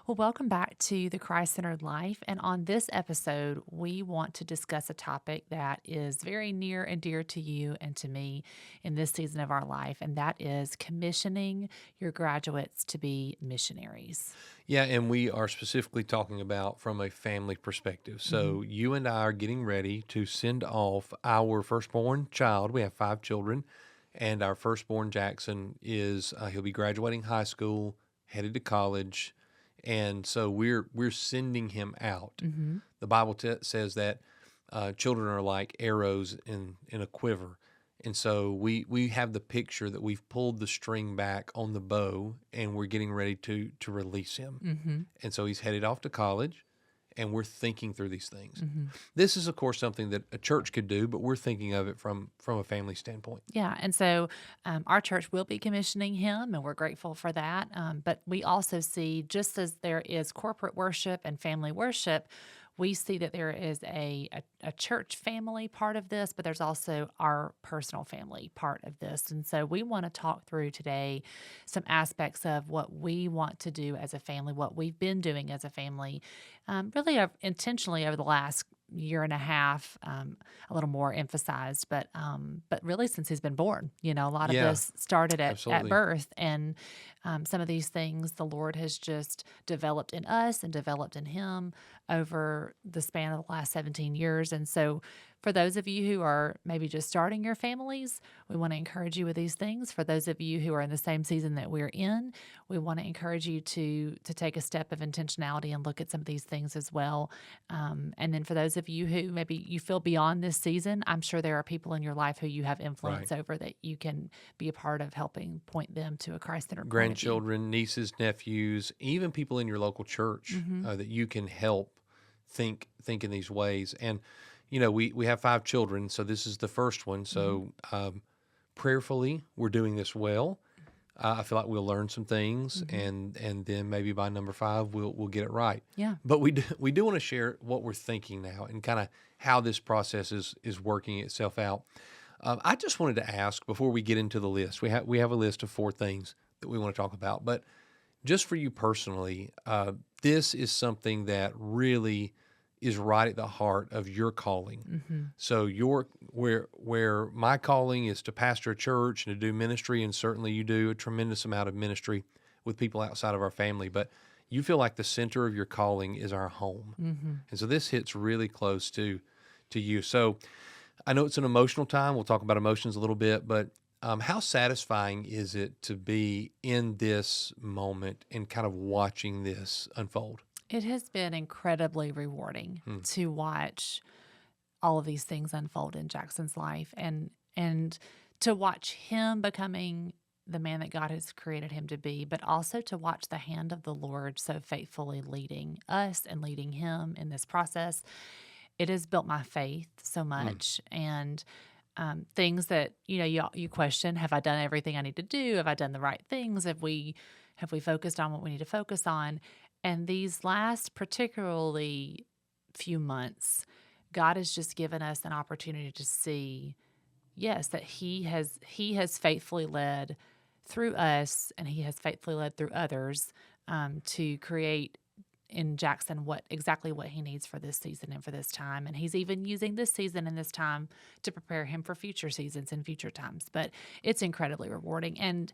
Well, welcome back to the Christ Centered Life. And on this episode, we want to discuss a topic that is very near and dear to you and to me in this season of our life, and that is commissioning your graduates to be missionaries. Yeah, and we are specifically talking about from a family perspective. hmm So you and I are getting ready to send off our firstborn child. We have 5 children, and our firstborn Jackson he'll be graduating high school, headed to college, and so we're sending him out. hmm The Bible says that children are like arrows in a quiver. And so we have the picture that we've pulled the string back on the bow and we're getting ready to release him. hmm And so he's headed off to college and we're thinking through these things. hmm This is of course something that a church could do, but we're thinking of it from a family standpoint. Yeah, and so our church will be commissioning him, and we're grateful for that. But we also see, just as there is corporate worship and family worship, we see that there is a church family part of this, but there's also our personal family part of this. And so we want to talk through today some aspects of what we want to do as a family, what we've been doing as a family, really intentionally over the last year and a half, a little more emphasized, but really since he's been born, a lot of Yeah, this started at absolutely. birth, and some of these things the Lord has just developed in us and developed in him over the span of the last 17 years. And so for those of you who are maybe just starting your families, we want to encourage you with these things. For those of you who are in the same season that we're in, we want to encourage you to take a step of intentionality and look at some of these things as well. And then for those of you who maybe you feel beyond this season, I'm sure there are people in your life who you have Right. influence over that you can be a part of helping point them to a Christ-centered point of view. Grandchildren, nieces, nephews, even people in your local church hmm that you can help think in these ways. And we have 5 children, so this is the first one. hmm So prayerfully, we're doing this well. I feel like we'll learn some things, hmm and then maybe by number 5, we'll get it right. Yeah. But we do want to share what we're thinking now and kind of how this process is working itself out. I just wanted to ask before we get into the list. We have a list of 4 things that we want to talk about, but just for you personally, this is something that really is right at the heart of your calling. hmm So where my calling is to pastor a church and to do ministry, and certainly you do a tremendous amount of ministry with people outside of our family, but you feel like the center of your calling is our home. hmm And so this hits really close to you. So I know it's an emotional time. We'll talk about emotions a little bit, but how satisfying is it to be in this moment and kind of watching this unfold? It has been incredibly rewarding Hmm. to watch all of these things unfold in Jackson's life, and to watch him becoming the man that God has created him to be, but also to watch the hand of the Lord so faithfully leading us and leading him in this process. It has built my faith so Hmm. much, and things that you question: have I done everything I need to do? Have I done the right things? Have we focused on what we need to focus on? And these last particularly few months, God has just given us an opportunity to see, yes, that He has faithfully led through us, and He has faithfully led through others, to create in Jackson what he needs for this season and for this time. And He's even using this season and this time to prepare him for future seasons and future times. But it's incredibly rewarding. And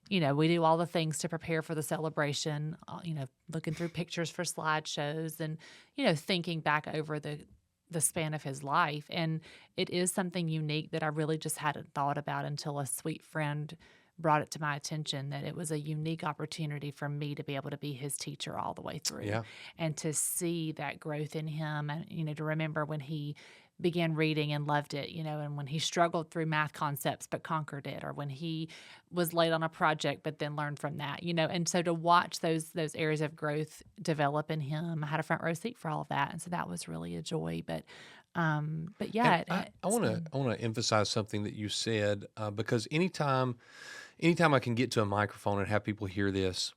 we do all the things to prepare for the celebration, looking through pictures for slideshows and, thinking back over the span of his life. And it is something unique that I really just hadn't thought about until a sweet friend brought it to my attention, that it was a unique opportunity for me to be able to be his teacher all the way through Yeah. and to see that growth in him, and, to remember when he began reading and loved it, and when he struggled through math concepts but conquered it, or when he was late on a project but then learned from that, and so to watch those areas of growth develop in him, I had a front row seat for all of that, and so that was really a joy. But And yeah, I it's want to been I want to emphasize something that you said because anytime I can get to a microphone and have people hear this,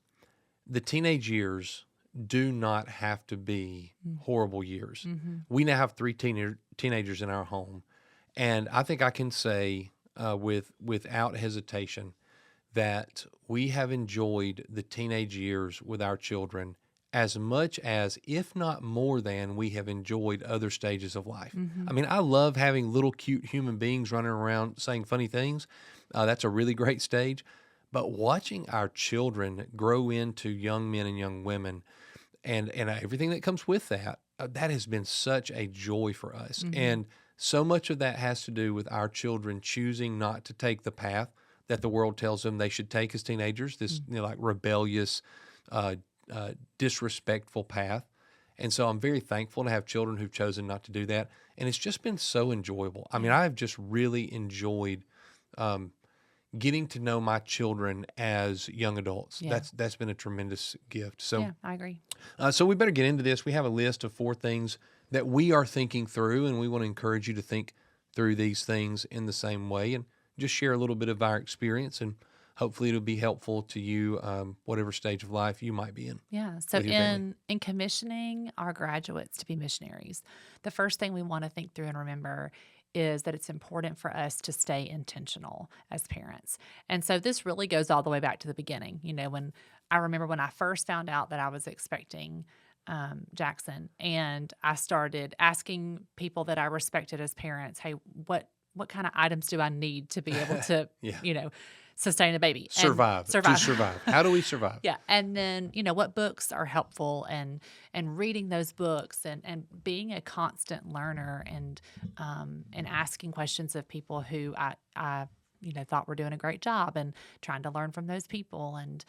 the teenage years do not have to be horrible years. mm-hmm, We now have 3 teenagers in our home, and I think I can say without hesitation that we have enjoyed the teenage years with our children as much as, if not more than, we have enjoyed other stages of life. Mhm. I mean, I love having little cute human beings running around saying funny things. That's a really great stage. But watching our children grow into young men and young women and everything that comes with that, that has been such a joy for us. Mhm. And so much of that has to do with our children choosing not to take the path that the world tells them they should take as teenagers, this, Mm. like rebellious, uh, disrespectful path. And so I'm very thankful to have children who've chosen not to do that. And it's just been so enjoyable. I mean, Yeah. I've just really enjoyed um, getting to know my children as young adults. Yeah. That's been a tremendous gift. So Yeah, I agree. so we better get into this. We have a list of 4 things that we are thinking through, and we want to encourage you to think through these things in the same way and just share a little bit of our experience. And hopefully it'll be helpful to you, whatever stage of life you might be in Yeah. So with your family. in commissioning our graduates to be missionaries, the first thing we want to think through and remember is that it's important for us to stay intentional as parents. And so this really goes all the way back to the beginning. When I remember when I first found out that I was expecting Jackson, and I started asking people that I respected as parents, "Hey, what kind of items do I need to be able to, Yeah. you know, sustain a baby and Survive. To survive?" survive. How do we survive? Yeah, and then, what books are helpful, and reading those books, and being a constant learner, and asking questions of people who I thought were doing a great job, and trying to learn from those people, and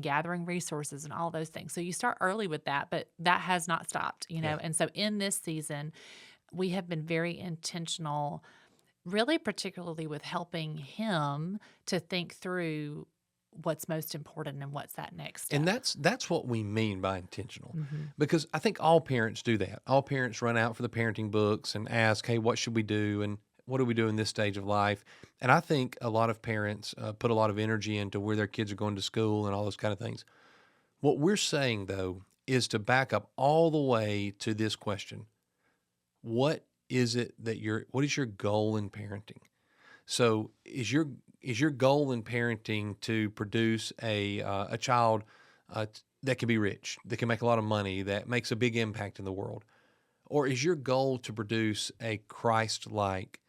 gathering resources and all those things. So you start early with that, but that has not stopped. Yeah. And so in this season, we have been very intentional, really particularly with helping him to think through what's most important and what's that next And step. that's what we mean by intentional. Mhm. Because I think all parents do that. All parents run out for the parenting books and ask, "Hey, what should we do? And what do we do in this stage of life?" And I think a lot of parents put a lot of energy into where their kids are going to school and all those kind of things. What we're saying, though, is to back up all the way to this question: what is your goal in parenting? So is your goal in parenting to produce a child that can be rich, that can make a lot of money, that makes a big impact in the world, or is your goal to produce a Christ-like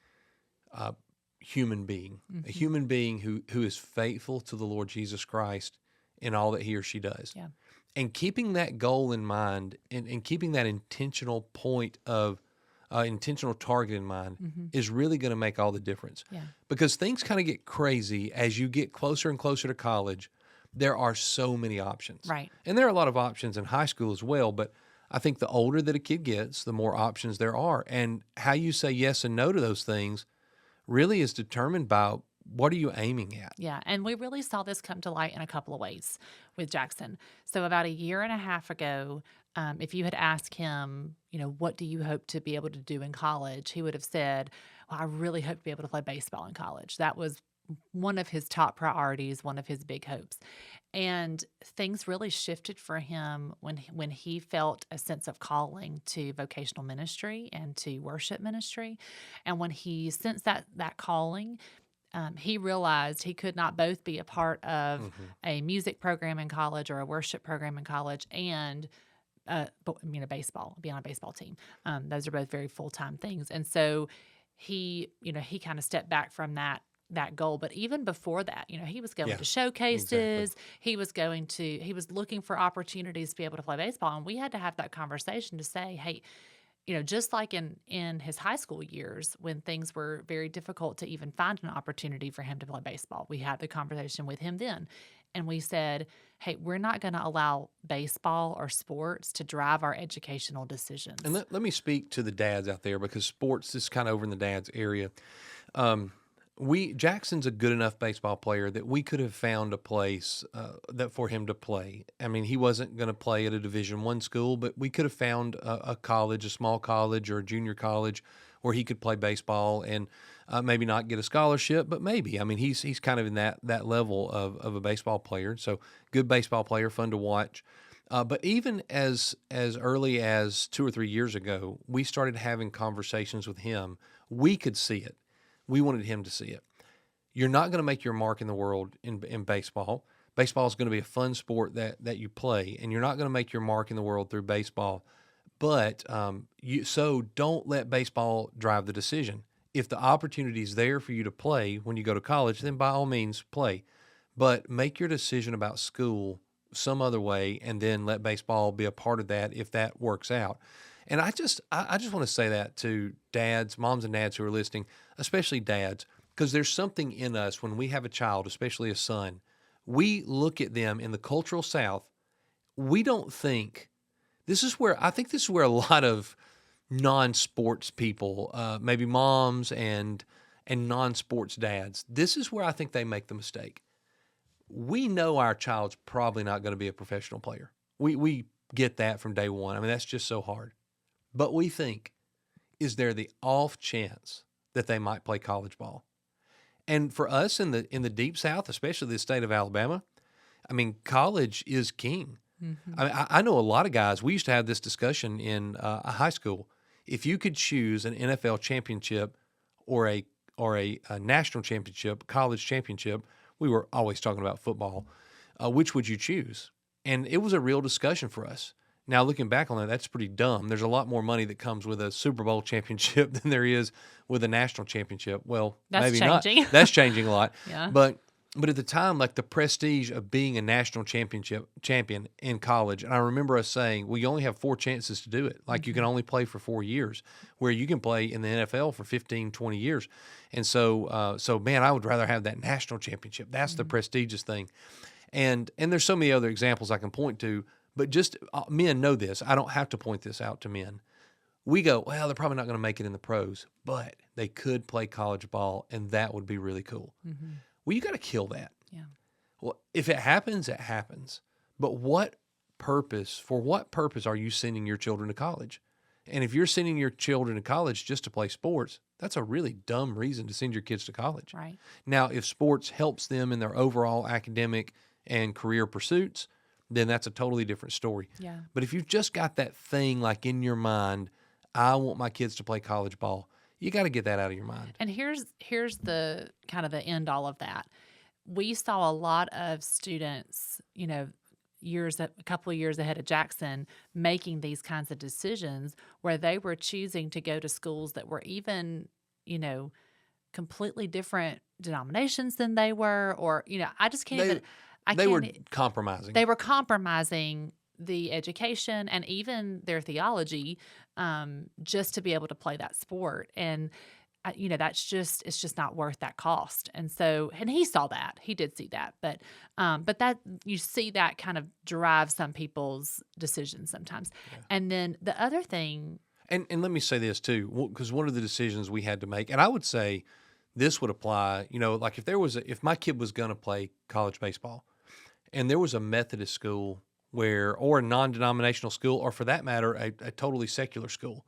uh, human being, a Mhm. human being who is faithful to the Lord Jesus Christ in all that he or she does? Yeah. And keeping that goal in mind, and keeping that intentional target in mind Mhm. is really going to make all the difference, Yeah. because things kind of get crazy as you get closer and closer to college. There are so many options, Right. and there are a lot of options in high school as well. But I think the older that a kid gets, the more options there are. And how you say yes and no to those things really is determined by what are you aiming at. Yeah, and we really saw this come to light in a couple of ways with Jackson. So about a year and a half ago, if you had asked him, what do you hope to be able to do in college, he would have said, "Well, I really hope to be able to play baseball in college." That was one of his top priorities, one of his big hopes. And things really shifted for him when he felt a sense of calling to vocational ministry and to worship ministry. And when he sensed that calling, he realized he could not both be a part of Hmm. a music program in college or a worship program in college and baseball, be on a baseball team. Those are both very full time things, and so he kind of stepped back from that goal. But even before that, he was going Yeah, to exactly. showcases. He was looking for opportunities to be able to play baseball, and we had to have that conversation to say, "Hey, just like in his high school years when things were very difficult to even find an opportunity for him to play baseball, we had the conversation with him then. And we said, hey, we're not going to allow baseball or sports to drive our educational And decisions." let me speak to the dads out there, because sports is kind of over in the dads area. Um, Jackson's a good enough baseball player that we could have found a place that for him to play. I mean, he wasn't going to play at a Division I school, but we could have found a college, a small college or a junior college, where he could play baseball and maybe not get a scholarship, but maybe. I mean, he's kind of in that level of a baseball player. So good baseball player, fun to watch. But even as early as 2 or 3 years ago, we started having conversations with him. We could see it. We wanted him to see it. You're not going to make your mark in the world in baseball, Baseball is going to be a fun sport that you play, and you're not going to make your mark in the world through baseball. But so don't let baseball drive the decision. If the opportunity is there for you to play when you go to college, then by all means play. But make your decision about school some other way, and then let baseball be a part of that if that works out. And I just want to say that to dads, moms and dads who are listening, especially dads, because there's something in us when we have a child, especially a son, we look at them in the cultural South. We don't think I think this is where a lot of non-sports people, maybe moms and non-sports dads, this is where I think they make the mistake. We know our child's probably not going to be a professional player. We get that from day one. I mean, that's just so hard. But we think, is there the off chance that they might play college ball? And for us in the deep South, especially the state of Alabama, I mean, college is king. Mm-hmm. I mean, I know a lot of guys. We used to have this discussion in a high school. If you could choose an NFL championship or a national championship, college championship, we were always talking about football. Which would you choose? And it was a real discussion for us. Now, looking back on that, that's pretty dumb. There's a lot more money that comes with a Super Bowl championship than there is with a national championship. Well, That's maybe changing. not. That's changing a lot. Yeah. But at the time, like the prestige of being a national champion in college, and I remember us saying, well, you only have 4 chances to do it. Like you can only play for 4 years, where you can play in the NFL for 15, 20 years. And so man, I would rather have that national championship. That's the prestigious thing. And there's so many other examples I can point to, but just men know this. I don't have to point this out to men. We go, well, they're probably not going to make it in the pros, but they could play college ball, and that would be really cool. Mm-hmm. Well, you got to kill that. Yeah. Well, if it happens, it happens. But for what purpose are you sending your children to college? And if you're sending your children to college just to play sports, that's a really dumb reason to send your kids to college. Right. Now, if sports helps them in their overall academic and career pursuits, then that's a totally different story. Yeah. But if you've just got that thing like in your mind, I want my kids to play college ball, you got to get that out of your mind. And here's the kind of the end all of that. We saw a lot of students, a couple of years ahead of Jackson, making these kinds of decisions where they were choosing to go to schools that were even, completely different denominations than they were, or, I just can't even. They were compromising. They were compromising the education and even their theology just to be able to play that sport. And, it's just not worth that cost. And so, and he saw that. He did see that. But that you see that kind of drive some people's decisions sometimes. Yeah. And then the other thing. And let me say this too, because one of the decisions we had to make, and I would say this would apply, like if my kid was going to play college baseball, and there was a Methodist school or a non-denominational school, or for that matter, a totally secular school,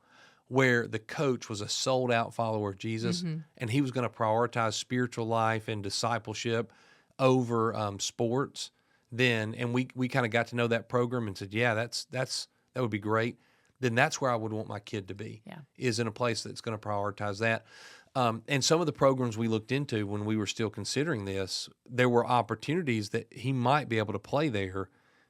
where the coach was a sold-out follower of Jesus, and he was going to prioritize spiritual life and discipleship over sports, and we kind of got to know that program and said, yeah, that would be great. Then that's where I would want my kid to be, is in a place that's going to prioritize that. And some of the programs we looked into when we were still considering this, there were opportunities that he might be able to play there,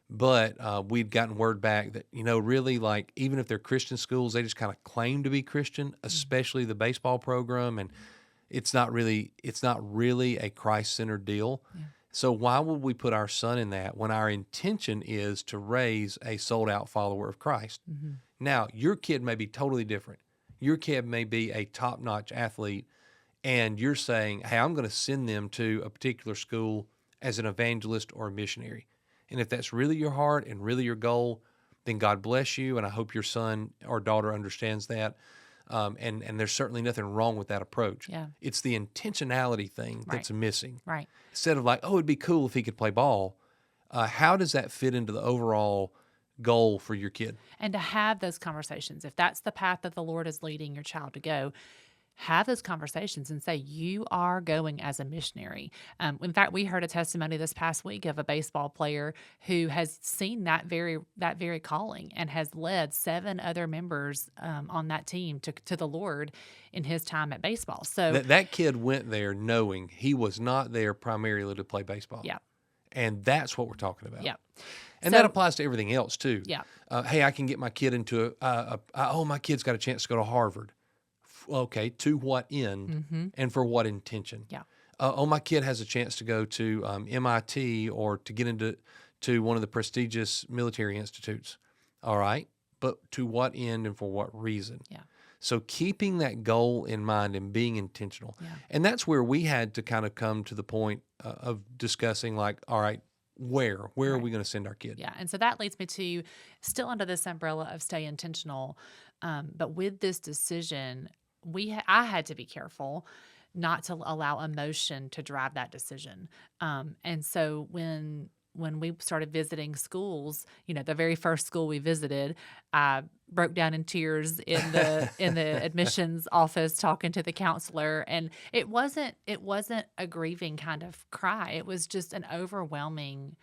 but we'd gotten word back that, really, like, even if they're Christian schools, they just kind of claim to be Christian, especially the baseball program, and it's not really a Christ-centered deal. Yeah. So why would we put our son in that when our intention is to raise a sold-out follower of Christ? Mm-hmm. Now, your kid may be totally different. Your kid may be a top-notch athlete, and you're saying, hey, I'm going to send them to a particular school as an evangelist or a missionary. And if that's really your heart and really your goal, then God bless you, and I hope your son or daughter understands that. And there's certainly nothing wrong with that approach. Yeah. It's the intentionality thing that's missing. Right. Instead of like, oh, it'd be cool if he could play ball, how does that fit into the overall goal for your kid? And to have those conversations, if that's the path that the Lord is leading your child to go, have those conversations and say, you are going as a missionary. In fact, we heard a testimony this past week of a baseball player who has seen that very calling and has led 7 other members on that team to the Lord in his time at baseball. So that kid went there knowing he was not there primarily to play baseball. Yeah. And that's what we're talking about. Yeah. And that So, applies to everything else too. yeah. Hey, I can get my kid into my kid's got a chance to go to Harvard. Okay, to what end Mhm. and for what intention? Yeah. My kid has a chance to go to MIT or to get into one of the prestigious military institutes. All right, but to what end and for what reason? Yeah. So keeping that goal in mind and being intentional. Yeah. And that's where we had to kind of come to the point of discussing, like, all right, where are Right. we going to send our kid? Yeah. And so that leads me to still under this umbrella of stay intentional. But with this decision, I had to be careful not to allow emotion to drive that decision. And so when we started visiting schools, the very first school we visited, I broke down in tears in the admissions office talking to the counselor, and it wasn't a grieving kind of cry. It was just an overwhelming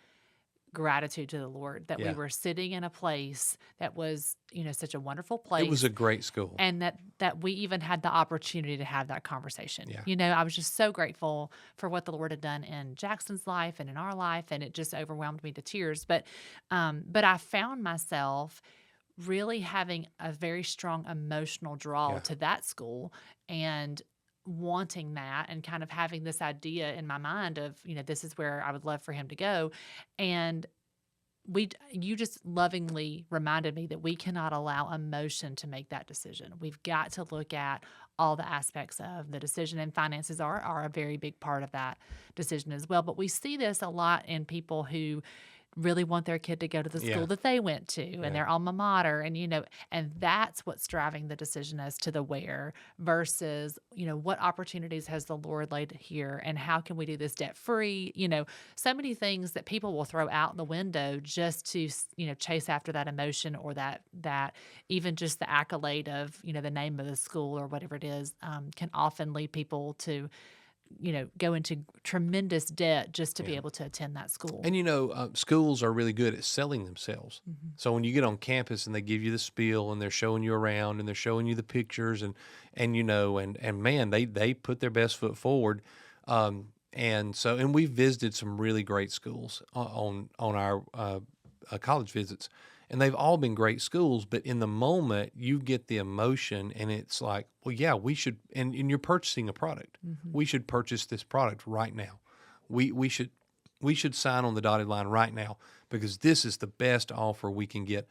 gratitude to the Lord that we Yeah. were sitting in a place that was, such a wonderful It was place, a great school. and that we even had the opportunity to have that conversation. Yeah. I was just so grateful for what the Lord had done in Jackson's life and in our life, and it just overwhelmed me to tears. But I found myself really having a very strong emotional draw Yeah. to that school and wanting that, and kind of having this idea in my mind of, this is where I would love for him to go. And you just lovingly reminded me that we cannot allow emotion to make that decision. We've got to look at all the aspects of the decision, and finances are a very big part of that decision as well. But we see this a lot in people who really want their kid to go to the Yeah. school that they went to Yeah. and their alma mater, and that's what's driving the decision as to the where versus, what opportunities has the Lord laid here, and how can we do this debt free? So many things that people will throw out the window just to, chase after that emotion, or that even just the accolade of, the name of the school or whatever it is, can often lead people to, go into tremendous debt just to be Yeah. able to attend that school. And schools are really good at selling themselves. Mhm. So when you get on campus and they give you the spiel and they're showing you around and they're showing you the pictures and man, they put their best foot forward. And we visited some really great schools on our college visits, and they've all been great schools. But in the moment, you get the emotion, and it's like, well, yeah, we should. And you're purchasing a product. Mhm. We should purchase this product right now. We should sign on the dotted line right now because this is the best offer we can get.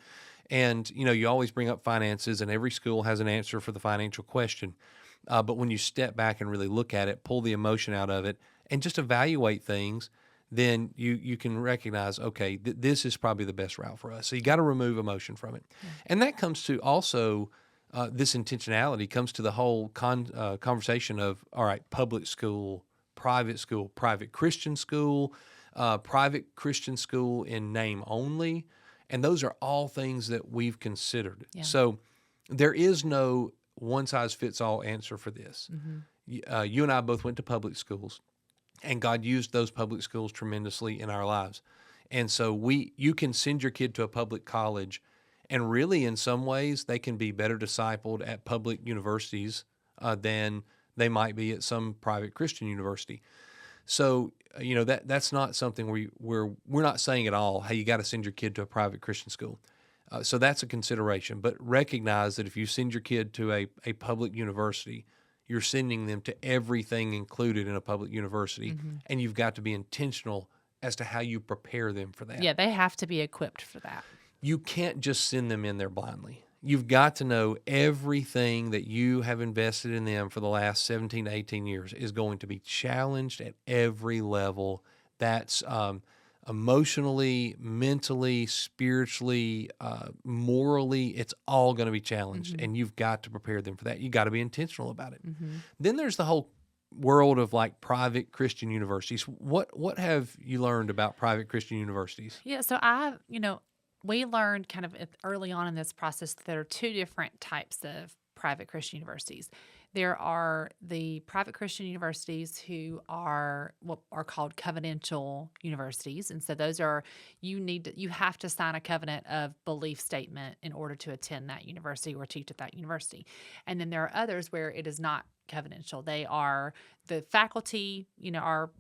And you always bring up finances, and every school has an answer for the financial question. But when you step back and really look at it, pull the emotion out of it, and just evaluate things, then you can recognize, okay, this is probably the best route for us. So you got to remove emotion from it. Yeah. And that comes to also this intentionality comes to the whole conversation of, all right, public school, private Christian school, private Christian school in name only. And those are all things that we've considered. Yeah. So there is no one size fits all answer for this. Mhm. You and I both went to public schools, and God used those public schools tremendously in our lives. And so you can send your kid to a public college, and really in some ways they can be better discipled at public universities than they might be at some private Christian university. So that's not something we're not saying at all, hey, you got to send your kid to a private Christian school. So that's a consideration. But recognize that if you send your kid to a public university, you're sending them to everything included in a public university, Mhm. and you've got to be intentional as to how you prepare them for that. Yeah, they have to be equipped for that. You can't just send them in there blindly. You've got to know everything that you have invested in them for the last 17 to 18 years is going to be challenged at every level. That's emotionally, mentally, spiritually, morally, it's all going to be challenged. Mhm. And you've got to prepare them for that. You got to be intentional about it. Mhm. Then there's the whole world of like private Christian universities. What have you learned about private Christian universities? Yeah, so we learned kind of early on in this process that there are two different types of private Christian universities. There are the private Christian universities who are what are called covenantal universities, and so those are you have to sign a covenant of belief statement in order to attend that university or teach at that university. And then there are others where it is not covenantal. They are the faculty, are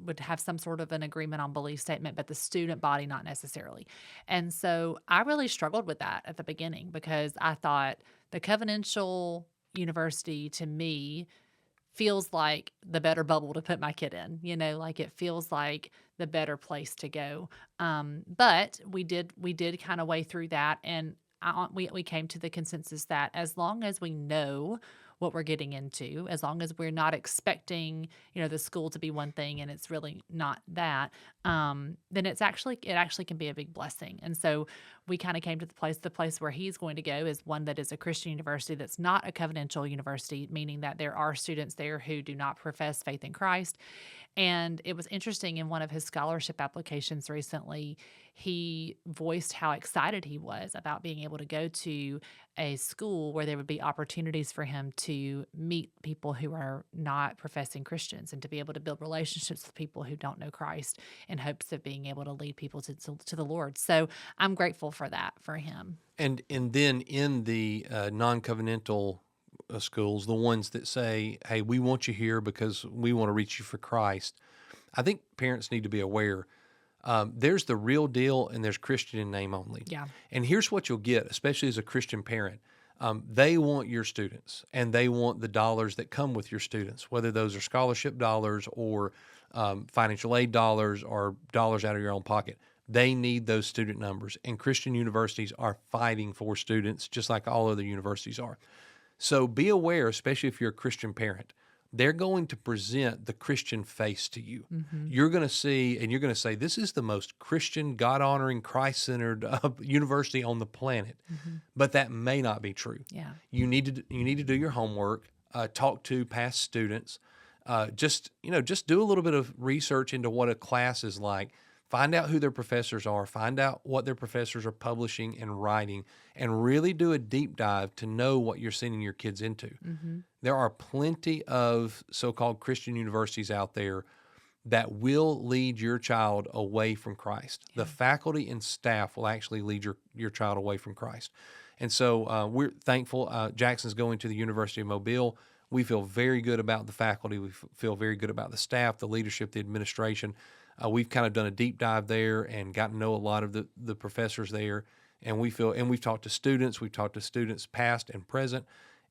would have some sort of an agreement on belief statement, but the student body not necessarily. And so I really struggled with that at the beginning because I thought the covenantal university to me feels like the better bubble to put my kid in, like it feels like the better place to go. But we did kind of weigh through that, and we came to the consensus that as long as we know what we're getting into, as long as we're not expecting, the school to be one thing and it's really not that, then it actually can be a big blessing. And so we kind of came to the place where he's going to go is one that is a Christian university that's not a covenantal university, meaning that there are students there who do not profess faith in Christ. And it was interesting in one of his scholarship applications recently, he voiced how excited he was about being able to go to a school where there would be opportunities for him to meet people who are not professing Christians and to be able to build relationships with people who don't know Christ in hopes of being able to lead people to the Lord. So I'm grateful for that for him. And then in the non-covenantal schools, the ones that say, "Hey, we want you here because we want to reach you for Christ," I think parents need to be aware. There's the real deal, and there's Christian in name only. Yeah. And here's what you'll get, especially as a Christian parent. They want your students, and they want the dollars that come with your students, whether those are scholarship dollars or financial aid dollars or dollars out of your own pocket. They need those student numbers, and Christian universities are fighting for students just like all other universities are. So be aware, especially if you're a Christian parent, they're going to present the Christian face to you. Mm-hmm. You're going to see, and you're going to say, this is the most Christian, God-honoring, Christ-centered university on the planet. Mm-hmm. But that may not be true. Yeah. You need to do your homework, talk to past students, just do a little bit of research into what a class is like. Find out who their professors are, find out what their professors are publishing and writing, and really do a deep dive to know what you're sending your kids into. Mm-hmm. There are plenty of so-called Christian universities out there that will lead your child away from Christ. Yeah. The faculty and staff will actually lead your child away from Christ. And so we're thankful. Jackson's going to the University of Mobile. We feel very good about the faculty. We feel very good about the staff, the leadership, the administration. We've kind of done a deep dive there and gotten to know a lot of the professors there, and we've talked to students. We've talked to students past and present,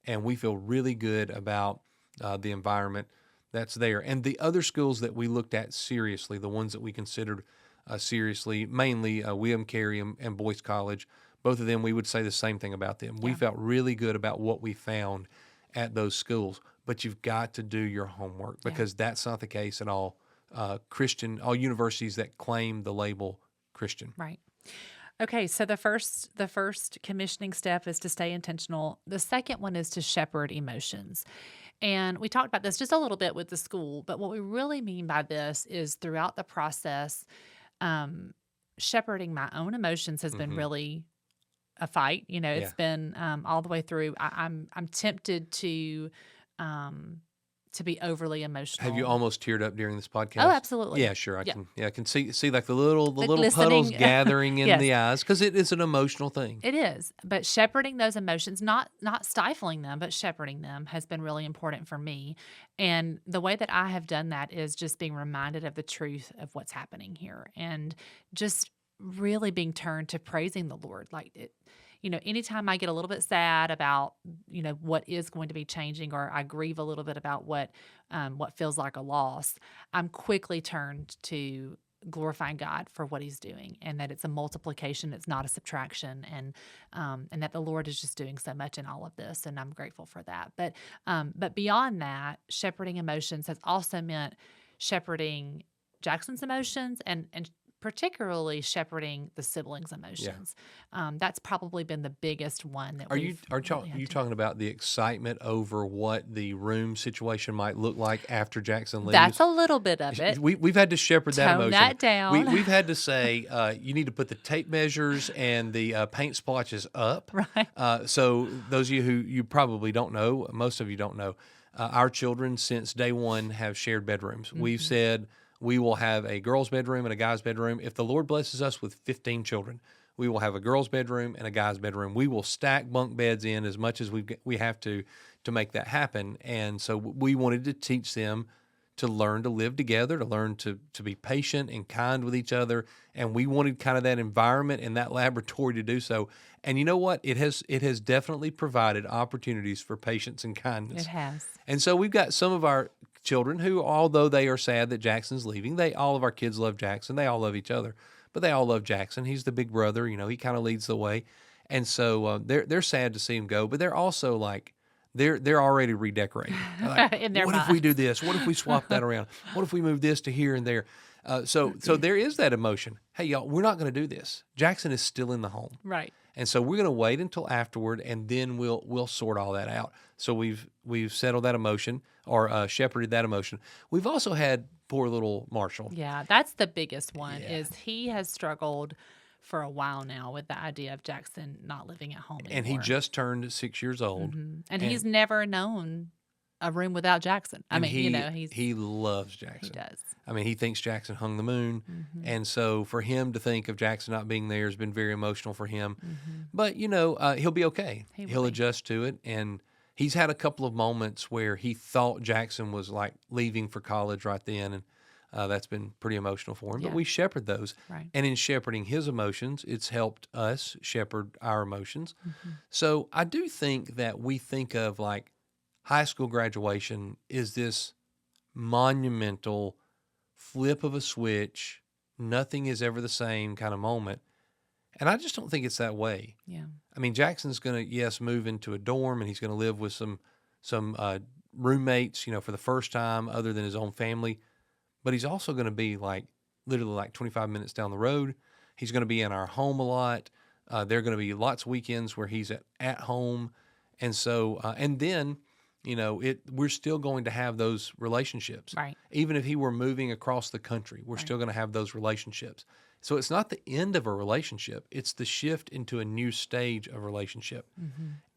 and we feel really good about the environment that's there. And the other schools that we looked at seriously, the ones that we considered seriously, mainly William Carey and Boyce College, both of them, we would say the same thing about them. Yeah. We felt really good about what we found at those schools, but you've got to do your homework because that's not the case at all. Christian, all universities that claim the label Christian. Right. Okay, so the first commissioning step is to stay intentional. The second one is to shepherd emotions. And we talked about this just a little bit with the school, but what we really mean by this is throughout the process, shepherding my own emotions has been really a fight. It's been all the way through. I'm tempted to be overly emotional. Have you almost teared up during this podcast? Oh, absolutely. Yeah, sure. I can see like the little listening. puddles gathering in Yes. the eyes because it is an emotional thing. It is, but shepherding those emotions, not stifling them, but shepherding them has been really important for me. And the way that I have done that is just being reminded of the truth of what's happening here and just really being turned to praising the Lord. Like it, anytime I get a little bit sad about, what is going to be changing, or I grieve a little bit about what feels like a loss, I'm quickly turned to glorifying God for what He's doing, and that it's a multiplication, it's not a subtraction, and that the Lord is just doing so much in all of this, and I'm grateful for that. But beyond that, shepherding emotions has also meant shepherding Jackson's emotions and particularly shepherding the siblings' emotions. Yeah. That's probably been the biggest one. That are you talking about the excitement over what the room situation might look like after Jackson leaves? That's a little bit of it. We've had to shepherd that emotion. Tone that down. We've had to say you need to put the tape measures and the paint splotches up. Right. So those of you who you probably don't know, most of you don't know, our children since day one have shared bedrooms. Mm-hmm. We've said we will have a girl's bedroom and a guy's bedroom. If the Lord blesses us with 15 children, we will have a girl's bedroom and a guy's bedroom. We will stack bunk beds in as much as we have to make that happen. And so we wanted to teach them to learn to live together, to learn to be patient and kind with each other. And we wanted kind of that environment and that laboratory to do so. And you know what? It has definitely provided opportunities for patience and It kindness. has. And so we've got some of our children who, although they are sad that Jackson's leaving, all of our kids love Jackson. They all love each other, but they all love Jackson. He's the big brother. He kind of leads the way. And so they're sad to see him go, but they're also like, they're already redecorating. They're like, In their what if we minds. do this? What if we swap that around? What if we move this to here and there? So there is that emotion. Hey, y'all, we're not going to do this. Jackson is still in the home. Right. And so we're going to wait until afterward, and then we'll sort all that out. So we've settled that emotion, or shepherded that emotion. We've also had poor little Marshall. Yeah, that's the biggest one. Yeah. Is he has struggled for a while now with the idea of Jackson not living at home anymore. And he just turned 6 years old. And he's never known a room without Jackson. I mean, he loves Jackson. he does. I mean, he thinks Jackson hung the moon. And so for him to think of Jackson not being there has been very emotional for him. But, he'll be okay. He'll adjust to it. And he's had a couple of moments where he thought Jackson was like leaving for college right then. And that's been pretty emotional for him. But Yeah. we shepherd those. Right. And in shepherding his emotions, it's helped us shepherd our emotions. So I do think that we think of like high school graduation is this monumental flip of a switch, nothing is ever the same kind of moment. And I just don't think it's that way. Yeah. I mean, Jackson's going to, yes, move into a dorm, and he's going to live with some roommates, for the first time other than his own family. But he's also going to be like literally like 25 minutes down the road. He's going to be in our home a lot. There are going to be lots of weekends where he's at home. And so, and then, we're still going to have those relationships. Right. Even if he were moving across the country, we're still going to have those relationships. So it's not the end of a relationship. It's the shift into a new stage of relationship.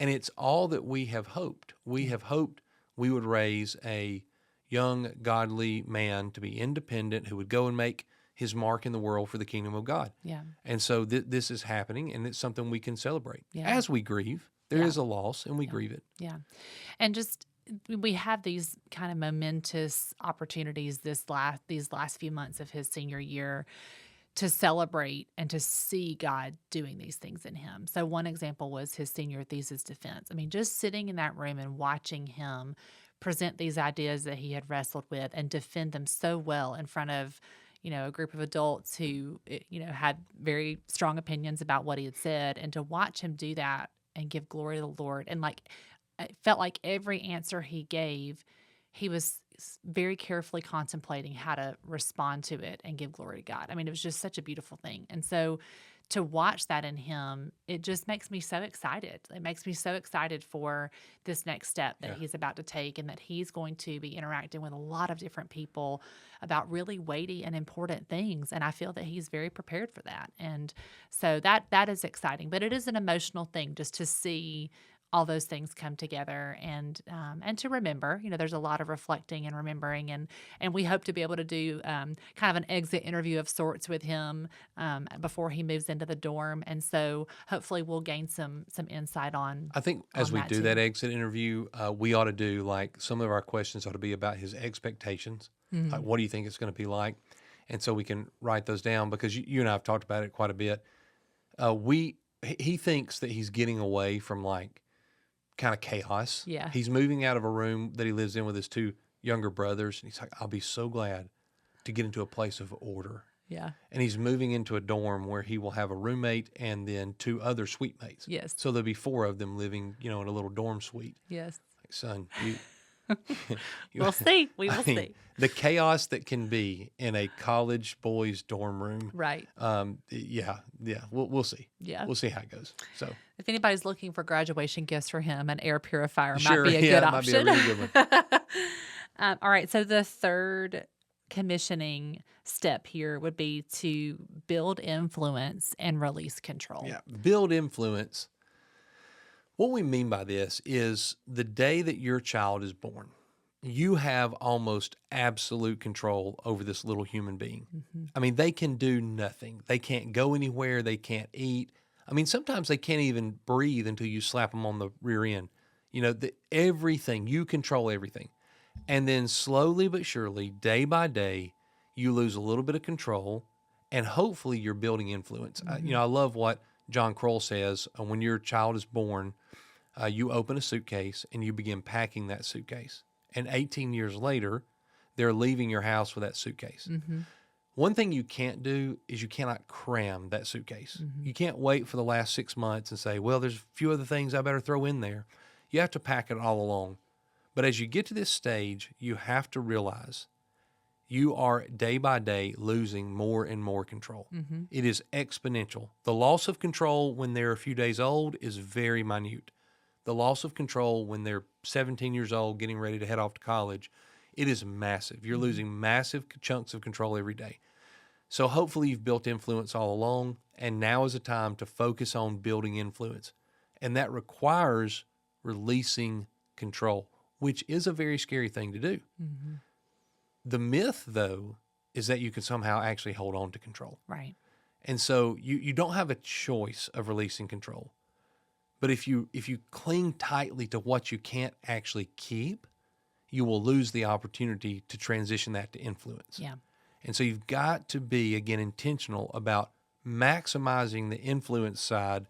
And it's all that we have hoped. We have hoped we would raise a young, godly man to be independent, who would go and make his mark in the world for the kingdom of God. Yeah. And so this is happening, and it's something we can celebrate. Yeah. As we grieve, there is a loss, and we grieve it. Yeah. And just we have these kind of momentous opportunities these last few months of his senior year to celebrate and to see God doing these things in him. So one example was his senior thesis defense. I mean, just sitting in that room and watching him present these ideas that he had wrestled with and defend them so well in front of, a group of adults who, had very strong opinions about what he had said, and to watch him do that and give glory to the Lord. And it felt like every answer he gave, he was very carefully contemplating how to respond to it and give glory to God. I mean, it was just such a beautiful thing. And so to watch that in him, it just makes me so excited. It makes me so excited for this next step that he's about to take, and that he's going to be interacting with a lot of different people about really weighty and important things. And I feel that he's very prepared for that. And so that is exciting. But it is an emotional thing just to see all those things come together, and to remember, there's a lot of reflecting and remembering, and we hope to be able to do kind of an exit interview of sorts with him before he moves into the dorm, and so hopefully we'll gain some insight on. I think as we that do too. that exit interview, we ought to do like some of our questions ought to be about his expectations. Like, what do you think it's going to be like? And so we can write those down, because you and I have talked about it quite a bit. He thinks that he's getting away from like kind of chaos. Yeah. He's moving out of a room that he lives in with his two younger brothers. And he's like, I'll be so glad to get into a place of order. Yeah. And he's moving into a dorm where he will have a roommate and then two other suite mates. Yes. So there'll be four of them living, in a little dorm suite. Yes. Like, son, We'll see. We will I mean, see. the chaos that can be in a college boys' dorm room. Right. Yeah. We'll see. Yeah. We'll see how it goes. So If anybody's looking for graduation gifts for him, an air purifier sure, might be a yeah, good it might be a option. really good one. All right. So the third commissioning step here would be to build influence and release control. Yeah. Build influence. What we mean by this is the day that your child is born, you have almost absolute control over this little human being. I mean, they can do nothing. They can't go anywhere. They can't eat. I mean, sometimes they can't even breathe until you slap them on the rear end. Everything, you control everything. And then slowly but surely, day by day, you lose a little bit of control, and hopefully you're building influence. Mhm. I love what John Kroll says when your child is born, you open a suitcase and you begin packing that suitcase. And 18 years later, they're leaving your house with that suitcase. Mhm. One thing you can't do is you cannot cram that suitcase. Mhm. You can't wait for the last 6 months and say, well, there's a few other things I better throw in there. You have to pack it all along. But as you get to this stage, you have to realize you are day by day losing more and more control. Mhm. It is exponential. The loss of control when they're a few days old is very minute. The loss of control when they're 17 years old, getting ready to head off to college, it is massive. You're Mhm. losing massive chunks of control every day. So hopefully you've built influence all along, and now is a time to focus on building influence. And that requires releasing control, which is a very scary thing to do. Mhm. The myth, though, is that you can somehow actually hold on to control. Right. And so you don't have a choice of releasing control. But if you cling tightly to what you can't actually keep, you will lose the opportunity to transition that to influence. Yeah. And so you've got to be, again, intentional about maximizing the influence side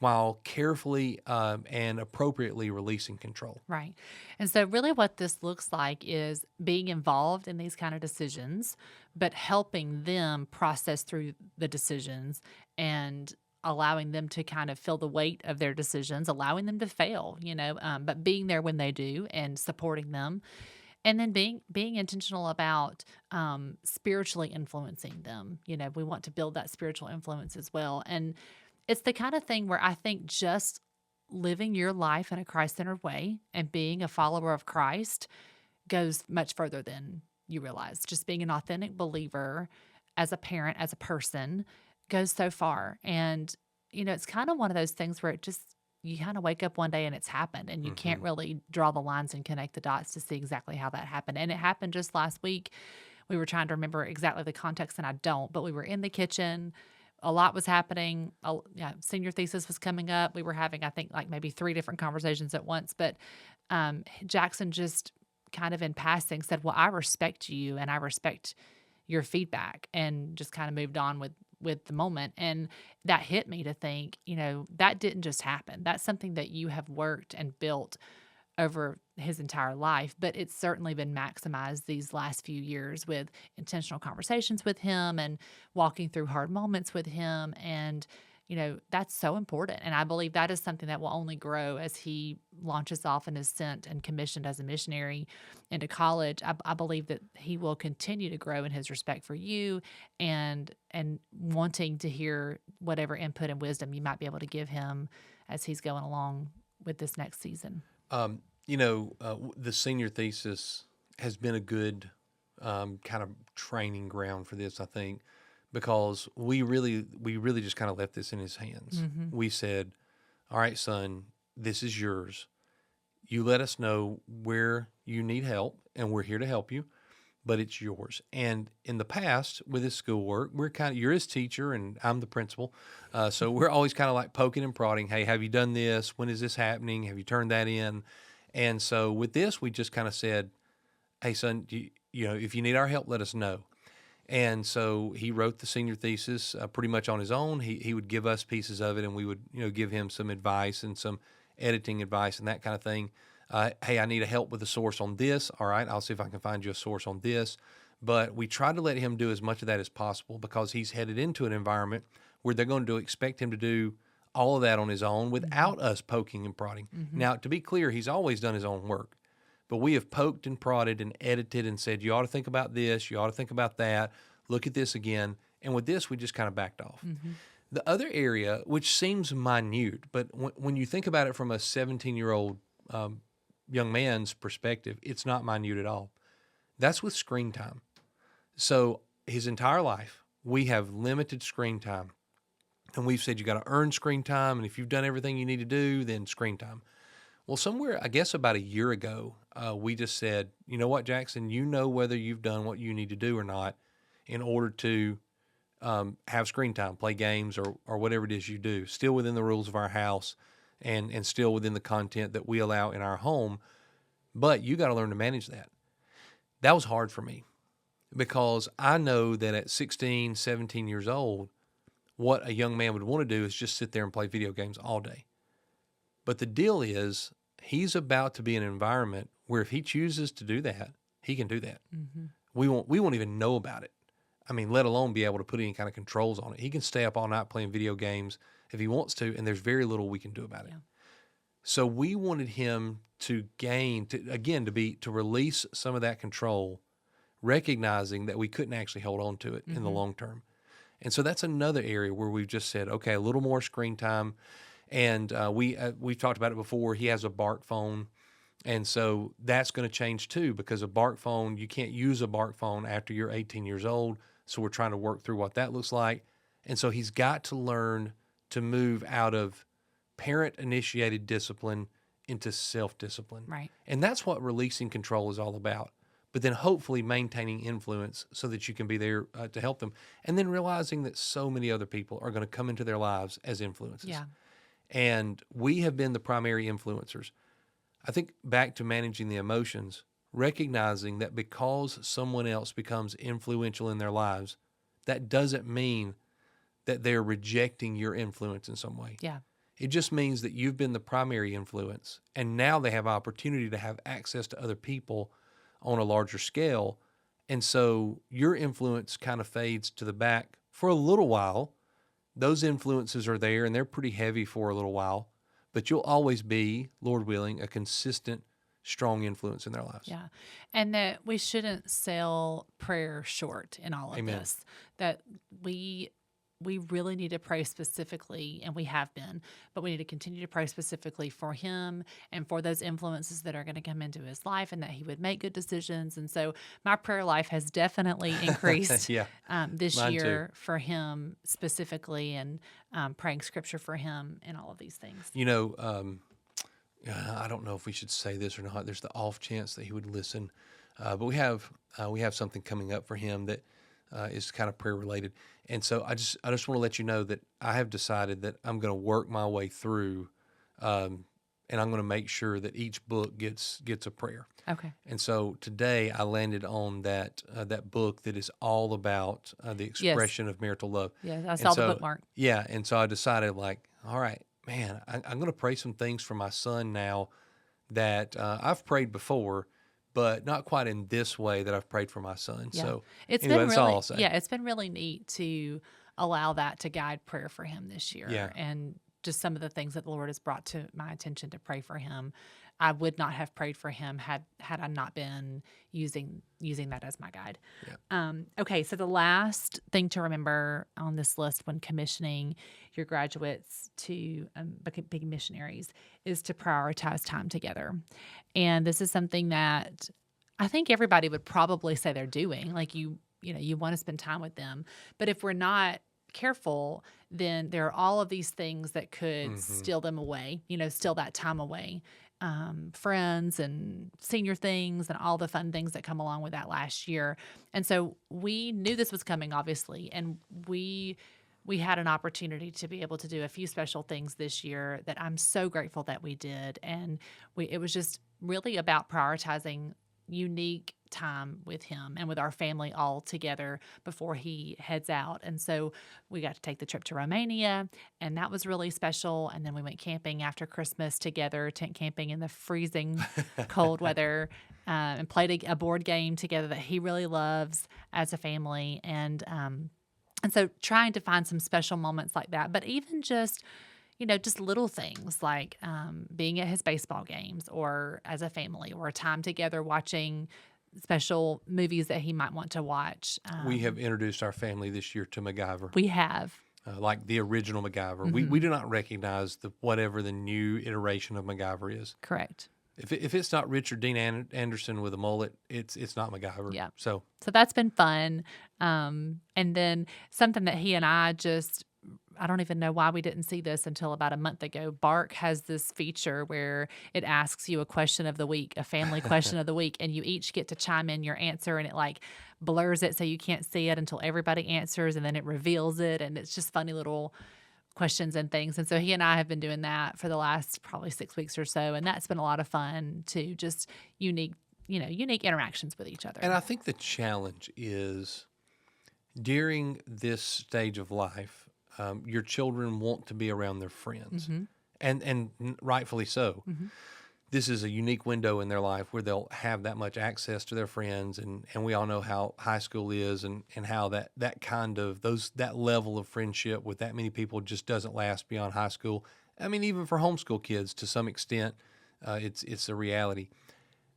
while carefully and appropriately releasing control. Right. And so, really, what this looks like is being involved in these kind of decisions, but helping them process through the decisions and allowing them to kind of feel the weight of their decisions, allowing them to fail, but being there when they do and supporting them. And then being intentional about spiritually influencing them. We want to build that spiritual influence as well. And it's the kind of thing where I think just living your life in a Christ-centered way and being a follower of Christ goes much further than you realize. Just being an authentic believer as a parent, as a person, goes so far. And, it's kind of one of those things where you kind of wake up one day and it's happened, and you can't Hmm. really draw the lines and connect the dots to see exactly how that happened. And it happened just last week. We were trying to remember exactly the context, and I don't, but we were in the kitchen. A lot was happening. Yeah, senior thesis was coming up. We were having, I think, like maybe three different conversations at once. But Jackson just kind of in passing said, "Well, I respect you and I respect your feedback," and just kind of moved on with the moment. And that hit me to think, that didn't just happen. That's something that you have worked and built over his entire life, but it's certainly been maximized these last few years with intentional conversations with him and walking through hard moments with him. And, that's so important. And I believe that is something that will only grow as he launches off and is sent and commissioned as a missionary into college. I believe that he will continue to grow in his respect for you and wanting to hear whatever input and wisdom you might be able to give him as he's going along with this next season. The senior thesis has been a good kind of training ground for this, I think, because we really just kind of left this in his hands. Mhm. We said, "All right, son, this is yours. You let us know where you need help, and we're here to help you, but it's yours." And in the past, with his schoolwork, you're his teacher, and I'm the principal, so we're always kind of like poking and prodding. Hey, have you done this? When is this happening? Have you turned that in? And so with this, we just kind of said, "Hey, son, if you need our help, let us know." And so he wrote the senior thesis pretty much on his own. He would give us pieces of it, and we would give him some advice and some editing advice and that kind of thing. Hey, I need a help with a source on this. All right, I'll see if I can find you a source on this. But we try to let him do as much of that as possible because he's headed into an environment where they're going to expect him to do all of that on his own Mhm. without us poking and prodding. Mhm. Now, to be clear, he's always done his own work. But we have poked and prodded and edited and said, you ought to think about this, you ought to think about that, look at this again. And with this, we just kind of backed off. Mhm. The other area, which seems minute, but when you think about it from a 17-year-old young man's perspective, it's not minute at all. That's with screen time. So his entire life, we have limited screen time. And we've said you got to earn screen time. And if you've done everything you need to do, then screen time. Well, somewhere, I guess about a year ago, we just said, you know what, Jackson, you know whether you've done what you need to do or not in order to have screen time, play games or whatever it is you do, still within the rules of our house and still within the content that we allow in our home. But you got to learn to manage that. That was hard for me because I know that at 16, 17 years old, what a young man would want to do is just sit there and play video games all day. But the deal is, he's about to be in an environment where if he chooses to do that, he can do that. Mm-hmm. We won't even know about it. I mean, let alone be able to put any kind of controls on it. He can stay up all night playing video games if he wants to, and there's very little we can do about it. Yeah. So we wanted him to to release some of that control, recognizing that we couldn't actually hold on to it in the long term. And so that's another area where we've just said, okay, a little more screen time. And we've talked about it before. He has a Bark phone. And so that's going to change too, because a Bark phone, you can't use a Bark phone after you're 18 years old. So we're trying to work through what that looks like. And so he's got to learn to move out of parent-initiated discipline into self-discipline. Right. And that's what releasing control is all about. But then hopefully maintaining influence so that you can be there to help them. And then realizing that so many other people are going to come into their lives as influences. Yeah. And we have been the primary influencers. I think back to managing the emotions, recognizing that because someone else becomes influential in their lives, that doesn't mean that they're rejecting your influence in some way. Yeah. It just means that you've been the primary influence, and now they have opportunity to have access to other people on a larger scale. And so your influence kind of fades to the back for a little while. Those influences are there, and they're pretty heavy for a little while, but you'll always be, Lord willing, a consistent, strong influence in their lives. Yeah. And that we shouldn't sell prayer short in all of Amen. this. That we really need to pray specifically, and we have been, but we need to continue to pray specifically for him and for those influences that are going to come into his life, and that he would make good decisions. And so my prayer life has definitely increased Yeah, this mine year for him specifically, and praying scripture for him and all of these things. You know, I don't know if we should say this or not. There's the off chance that he would listen, but we have something coming up for him that is kind of prayer related. And so I just want to let you know that I have decided that I'm going to work my way through, and I'm going to make sure that each book gets a prayer. Okay. And so today I landed on that book that is all about the expression of marital love. Yeah, I saw the so, bookmark. Yeah, and so I decided, like, all right, man, I'm going to pray some things for my son now that I've prayed before, but not quite in this way that I've prayed for my son. Yeah. So It's anyway, been that's all really, I'll say. yeah, it's been really neat to allow that to guide prayer for him this year. Yeah. And just some of the things that the Lord has brought to my attention to pray for him. I would not have prayed for him had I not been using that as my guide. Yeah. Okay, so the last thing to remember on this list when commissioning your graduates to big missionaries is to prioritize time together. And this is something that I think everybody would probably say they're doing. Like you want to spend time with them. But if we're not careful, then there are all of these things that could steal them away, steal that time away. Friends and senior things and all the fun things that come along with that last year. And so we knew this was coming, obviously, and we had an opportunity to be able to do a few special things this year that I'm so grateful that we did. And it was just really about prioritizing unique time with him and with our family all together before he heads out. And so we got to take the trip to Romania, and that was really special. And then we went camping after Christmas together, tent camping in the freezing cold weather, and played a board game together that he really loves as a family. And so trying to find some special moments like that, but even just little things like being at his baseball games or as a family, or a time together watching special movies that he might want to watch. We have introduced our family this year to MacGyver. We have. Like the original MacGyver. We do not recognize whatever the new iteration of MacGyver is. Correct. If it's not Richard Dean Anderson with a mullet, it's not MacGyver. Yeah. So that's been fun. And then something that he and I I don't even know why we didn't see this until about a month ago. Bark has this feature where it asks you a question of the week, a family question of the week, and you each get to chime in your answer, and it like blurs it so you can't see it until everybody answers, and then it reveals it, and it's just funny little questions and things. And so he and I have been doing that for the last probably 6 weeks or so, and that's been a lot of fun too, just unique unique interactions with each other. And I think the challenge is during this stage of life, your children want to be around their friends, Mm-hmm. and rightfully so. Mm-hmm. This is a unique window in their life where they'll have that much access to their friends, and we all know how high school is, and how that kind of that level of friendship with that many people just doesn't last beyond high school. I mean, even for homeschool kids to some extent, it's a reality.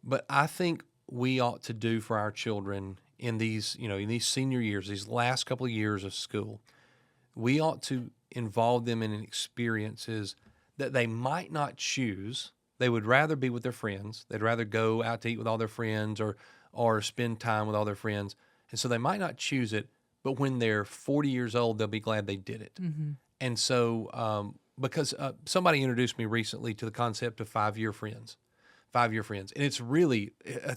But I think we ought to do for our children in these senior years, these last couple of years of school, we ought to involve them in experiences that they might not choose. They would rather be with their friends. They'd rather go out to eat with all their friends, or spend time with all their friends. And so they might not choose it, but when they're 40 years old, they'll be glad they did it. Mm-hmm. And so, because somebody introduced me recently to the concept of 5-year friends. 5-year friends. And it's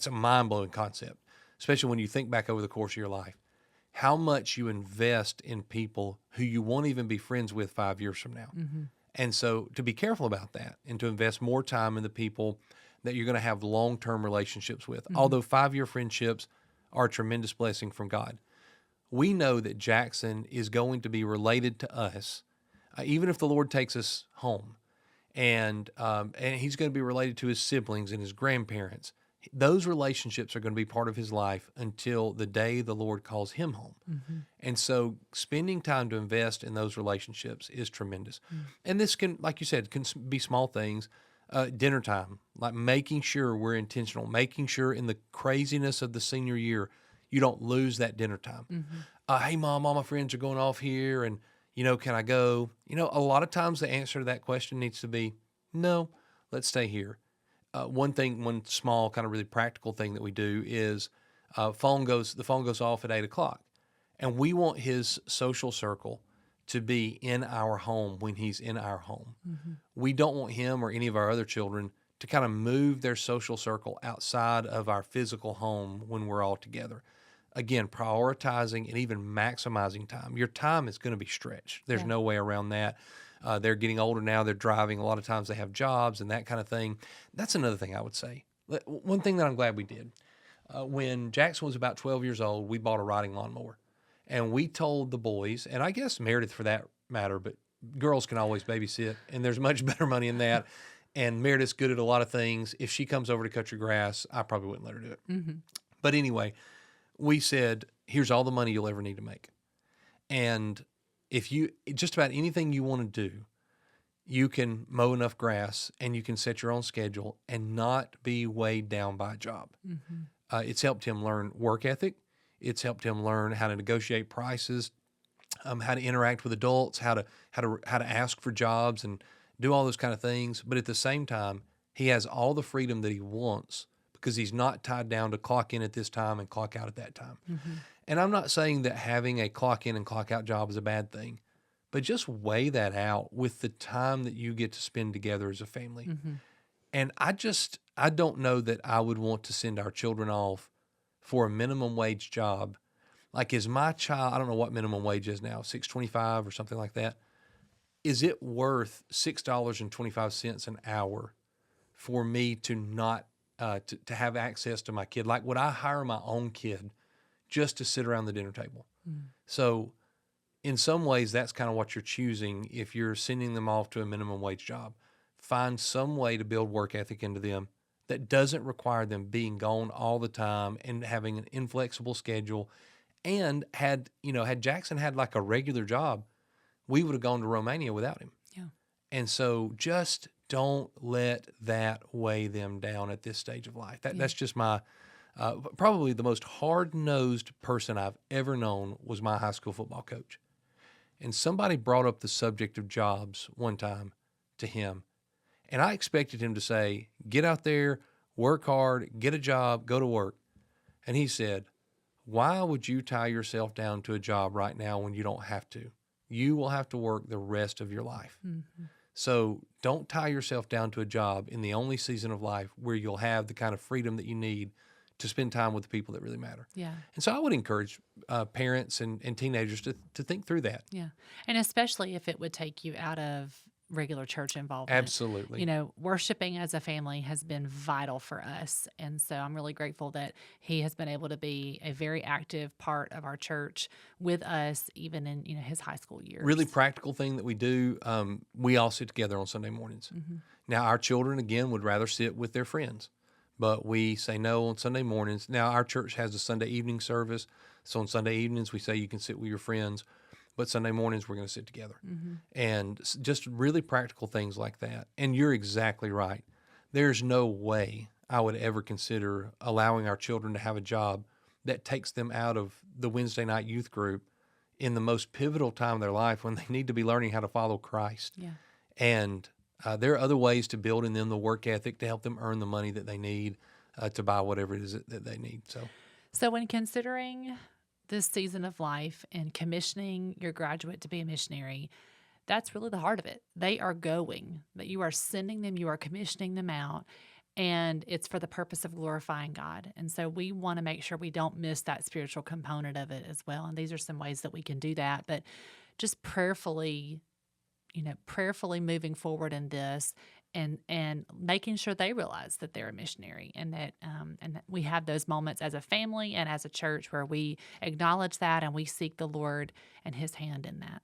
a mind-blowing concept, especially when you think back over the course of your life, how much you invest in people who you won't even be friends with 5 years from now. Mm-hmm. And so to be careful about that and to invest more time in the people that you're going to have long-term relationships with. Mm-hmm. Although 5-year friendships are a tremendous blessing from God, we know that Jackson is going to be related to us, even if the Lord takes us home. And he's going to be related to his siblings and his grandparents. Those relationships are going to be part of his life until the day the Lord calls him home. Mm-hmm. And so spending time to invest in those relationships is tremendous. Mm-hmm. And this can, like you said, can be small things. Dinner time, like making sure we're intentional, making sure in the craziness of the senior year, you don't lose that dinner time. Mm-hmm. Hey, Mom, all my friends are going off here, and can I go? A lot of times the answer to that question needs to be, no, let's stay here. One small kind of really practical thing that we do is the phone goes off at 8:00, and we want his social circle to be in our home when he's in our home. Mm-hmm. We don't want him or any of our other children to kind of move their social circle outside of our physical home when we're all together. Again, prioritizing and even maximizing time. Your time is going to be stretched. There's no way around that. They're getting older now. They're driving. A lot of times they have jobs and that kind of thing. That's another thing I would say. One thing that I'm glad we did. When Jackson was about 12 years old, we bought a riding lawnmower. And we told the boys, and I guess Meredith for that matter, but girls can always babysit, and there's much better money in that. And Meredith's good at a lot of things. If she comes over to cut your grass, I probably wouldn't let her do it. Mm-hmm. But anyway, we said, here's all the money you'll ever need to make. And if just about anything you want to do, you can mow enough grass and you can set your own schedule and not be weighed down by a job. Mm-hmm. It's helped him learn work ethic. It's helped him learn how to negotiate prices, how to interact with adults, how to ask for jobs and do all those kind of things. But at the same time, he has all the freedom that he wants because he's not tied down to clock in at this time and clock out at that time. Mm-hmm. And I'm not saying that having a clock in and clock out job is a bad thing, but just weigh that out with the time that you get to spend together as a family. Mm-hmm. And I don't know that I would want to send our children off for a minimum wage job. Like, is my child, I don't know what minimum wage is now, $6.25 or something like that. Is it worth $6.25 an hour for me to not, to have access to my kid? Like, would I hire my own kid just to sit around the dinner table? Mm. So in some ways, that's kind of what you're choosing if you're sending them off to a minimum wage job. Find some way to build work ethic into them that doesn't require them being gone all the time and having an inflexible schedule. And had Jackson had like a regular job, we would have gone to Romania without him. Yeah. And so just don't let that weigh them down at this stage of life. That's just my, probably the most hard-nosed person I've ever known was my high school football coach. And somebody brought up the subject of jobs one time to him. And I expected him to say, get out there, work hard, get a job, go to work. And he said, why would you tie yourself down to a job right now when you don't have to? You will have to work the rest of your life. Mm-hmm. So don't tie yourself down to a job in the only season of life where you'll have the kind of freedom that you need to spend time with the people that really matter. Yeah. And so I would encourage parents and teenagers to think through that. Yeah. And especially if it would take you out of regular church involvement. Absolutely. Worshiping as a family has been vital for us. And so I'm really grateful that he has been able to be a very active part of our church with us, even in, his high school Really years. practical thing that we do, we all sit together on Sunday mornings. Hmm. Now, our children, again, would rather sit with their friends, but we say no on Sunday mornings. Now, our church has a Sunday evening service. So on Sunday evenings, we say you can sit with your friends, but Sunday mornings, we're going to sit together. Hmm. And just really practical things like that. And you're exactly right. There's no way I would ever consider allowing our children to have a job that takes them out of the Wednesday night youth group in the most pivotal time of their life when they need to be learning how to follow Christ. Yeah. And there are other ways to build in them the work ethic to help them earn the money that they need to buy whatever it is that they need. So when considering this season of life and commissioning your graduate to be a missionary, that's really the heart of it. They are going, that you are sending them, you are commissioning them out, and it's for the purpose of glorifying God. And so we want to make sure we don't miss that spiritual component of it as well. And these are some ways that we can do that, but just prayerfully moving forward in this and making sure they realize that they're a missionary and that we have those moments as a family and as a church where we acknowledge that and we seek the Lord and his hand in that.